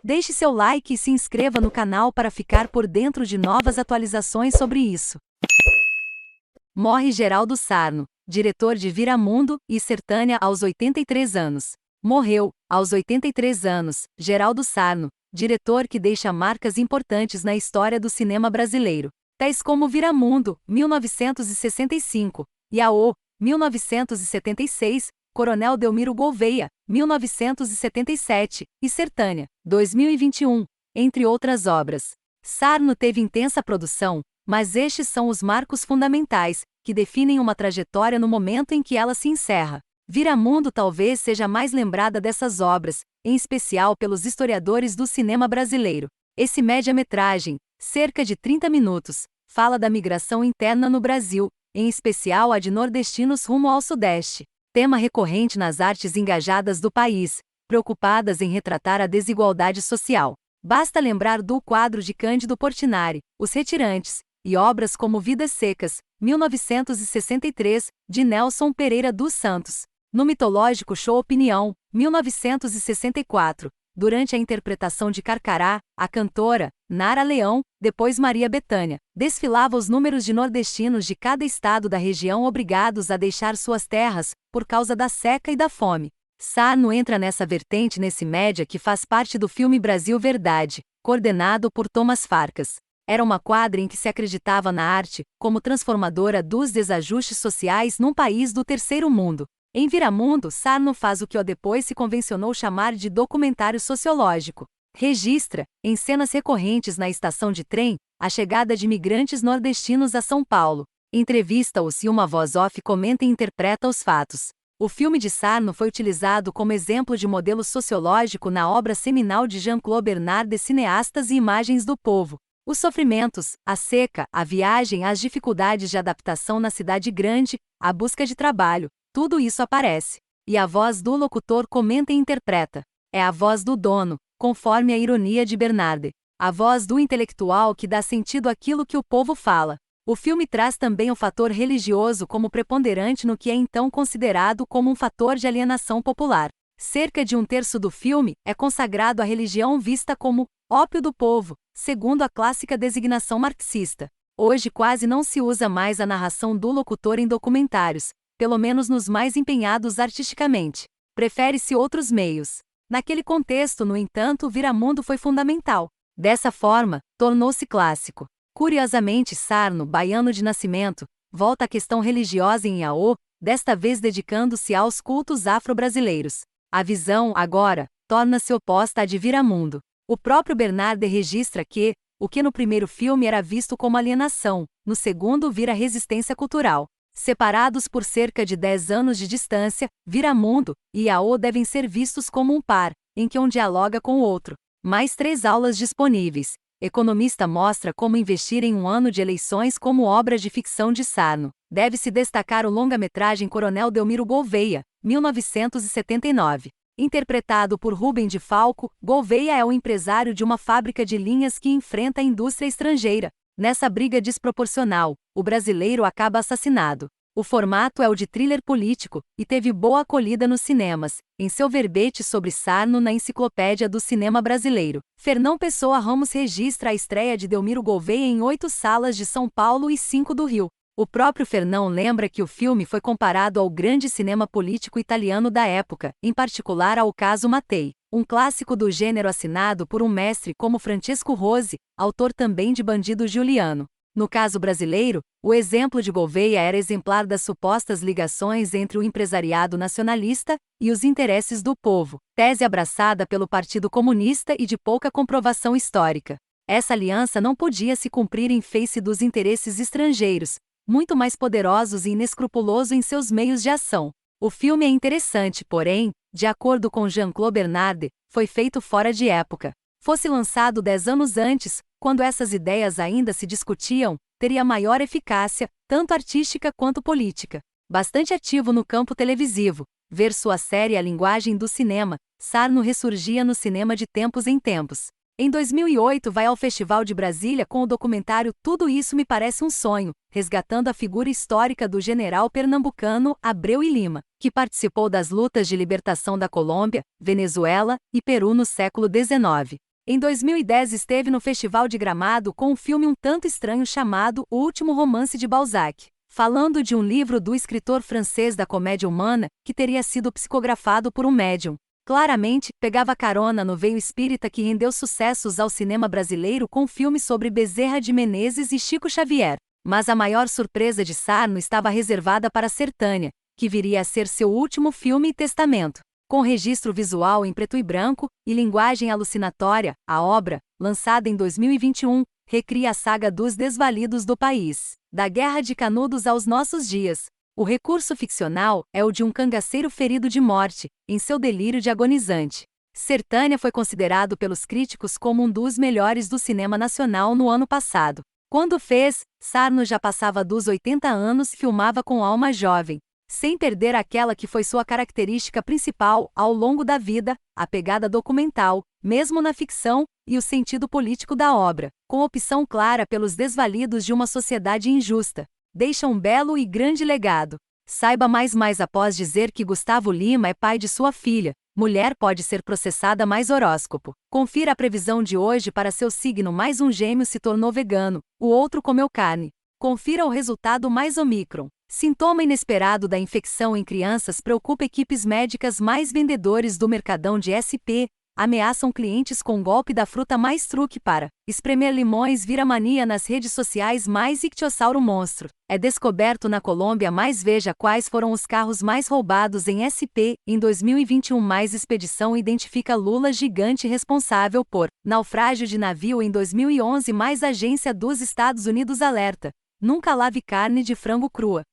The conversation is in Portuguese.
Deixe seu like e se inscreva no canal para ficar por dentro de novas atualizações sobre isso. Morre Geraldo Sarno, diretor de Viramundo e Sertânia aos 83 anos. Morreu, aos 83 anos, Geraldo Sarno, diretor que deixa marcas importantes na história do cinema brasileiro, tais como Viramundo, 1965, Yaô, 1976, Coronel Delmiro Gouveia, 1977, e Sertânia, 2021, entre outras obras. Sarno teve intensa produção, mas estes são os marcos fundamentais, que definem uma trajetória no momento em que ela se encerra. Viramundo talvez seja a mais lembrada dessas obras, em especial pelos historiadores do cinema brasileiro. Esse média-metragem, cerca de 30 minutos, fala da migração interna no Brasil, em especial a de nordestinos rumo ao Sudeste. Tema recorrente nas artes engajadas do país, preocupadas em retratar a desigualdade social. Basta lembrar do quadro de Cândido Portinari, Os Retirantes, e obras como Vidas Secas, 1963, de Nelson Pereira dos Santos. No mitológico show Opinião, 1964, durante a interpretação de Carcará, a cantora, Nara Leão, depois Maria Bethânia, desfilava os números de nordestinos de cada estado da região obrigados a deixar suas terras, por causa da seca e da fome. Sarno entra nessa vertente nesse média que faz parte do filme Brasil Verdade, coordenado por Thomas Farkas. Era uma quadra em que se acreditava na arte, como transformadora dos desajustes sociais num país do terceiro mundo. Em Viramundo, Sarno faz o que depois se convencionou chamar de documentário sociológico. Registra, em cenas recorrentes na estação de trem, a chegada de imigrantes nordestinos a São Paulo. Entrevista-os e uma voz off comenta e interpreta os fatos. O filme de Sarno foi utilizado como exemplo de modelo sociológico na obra seminal de Jean-Claude Bernard Cineastas e Imagens do Povo. Os sofrimentos, a seca, a viagem, as dificuldades de adaptação na cidade grande, a busca de trabalho, tudo isso aparece. E a voz do locutor comenta e interpreta. É a voz do dono, conforme a ironia de Bernard. A voz do intelectual que dá sentido àquilo que o povo fala. O filme traz também o fator religioso como preponderante no que é então considerado como um fator de alienação popular. Cerca de um terço do filme é consagrado à religião vista como ópio do povo, segundo a clássica designação marxista. Hoje quase não se usa mais a narração do locutor em documentários, pelo menos nos mais empenhados artisticamente. Prefere-se outros meios. Naquele contexto, no entanto, Viramundo foi fundamental. Dessa forma, tornou-se clássico. Curiosamente, Sarno, baiano de nascimento, volta à questão religiosa em Yaô, desta vez dedicando-se aos cultos afro-brasileiros. A visão, agora, torna-se oposta à de Viramundo. O próprio Bernard registra que, o que no primeiro filme era visto como alienação, no segundo vira resistência cultural. Separados por cerca de 10 anos de distância, Viramundo e Yaô devem ser vistos como um par, em que um dialoga com o outro. Mais 3 aulas disponíveis. Economista mostra como investir em um ano de eleições como obra de ficção de Sarno. Deve-se destacar o longa-metragem Coronel Delmiro Gouveia, 1979. Interpretado por Rubem de Falco, Gouveia é o empresário de uma fábrica de linhas que enfrenta a indústria estrangeira. Nessa briga desproporcional, o brasileiro acaba assassinado. O formato é o de thriller político, e teve boa acolhida nos cinemas, em seu verbete sobre Sarno na Enciclopédia do Cinema Brasileiro. Fernão Pessoa Ramos registra a estreia de Delmiro Gouveia em 8 salas de São Paulo e 5 do Rio. O próprio Fernão lembra que o filme foi comparado ao grande cinema político italiano da época, em particular ao caso Mattei, um clássico do gênero assinado por um mestre como Francesco Rosi, autor também de Bandido Giuliano. No caso brasileiro, o exemplo de Gouveia era exemplar das supostas ligações entre o empresariado nacionalista e os interesses do povo, tese abraçada pelo Partido Comunista e de pouca comprovação histórica. Essa aliança não podia se cumprir em face dos interesses estrangeiros, muito mais poderosos e inescrupulosos em seus meios de ação. O filme é interessante, porém, de acordo com Jean-Claude Bernard, foi feito fora de época. Fosse lançado 10 anos antes, quando essas ideias ainda se discutiam, teria maior eficácia, tanto artística quanto política. Bastante ativo no campo televisivo, ver sua série A Linguagem do Cinema, Sarno ressurgia no cinema de tempos em tempos. Em 2008 vai ao Festival de Brasília com o documentário Tudo Isso Me Parece um Sonho, resgatando a figura histórica do general pernambucano Abreu e Lima, que participou das lutas de libertação da Colômbia, Venezuela e Peru no século XIX. Em 2010 esteve no Festival de Gramado com um filme um tanto estranho chamado O Último Romance de Balzac, falando de um livro do escritor francês da comédia humana, que teria sido psicografado por um médium. Claramente, pegava carona no veio espírita que rendeu sucessos ao cinema brasileiro com filmes sobre Bezerra de Menezes e Chico Xavier. Mas a maior surpresa de Sarno estava reservada para Sertânia, que viria a ser seu último filme e testamento. Com registro visual em preto e branco e linguagem alucinatória, a obra, lançada em 2021, recria a saga dos desvalidos do país, da Guerra de Canudos aos nossos dias. O recurso ficcional é o de um cangaceiro ferido de morte, em seu delírio de agonizante. Sertânia foi considerado pelos críticos como um dos melhores do cinema nacional no ano passado. Quando fez, Sarno já passava dos 80 anos e filmava com alma jovem, sem perder aquela que foi sua característica principal ao longo da vida, a pegada documental, mesmo na ficção, e o sentido político da obra, com opção clara pelos desvalidos de uma sociedade injusta. Deixa um belo e grande legado. Saiba mais após dizer que Gustavo Lima é pai de sua filha. Mulher pode ser processada mais horóscopo. Confira a previsão de hoje para seu signo. Mais um gêmeo se tornou vegano, o outro comeu carne. Confira o resultado mais Omicron. Sintoma inesperado da infecção em crianças preocupa equipes médicas. Mais vendedores do Mercadão de SP ameaçam clientes com golpe da fruta mais truque para espremer limões. Vira mania nas redes sociais. Mais ictiossauro monstro é descoberto na Colômbia. Mais veja quais foram os carros mais roubados em SP em 2021. Mais expedição identifica Lula gigante responsável por naufrágio de navio em 2011. Mais agência dos Estados Unidos alerta: nunca lave carne de frango crua.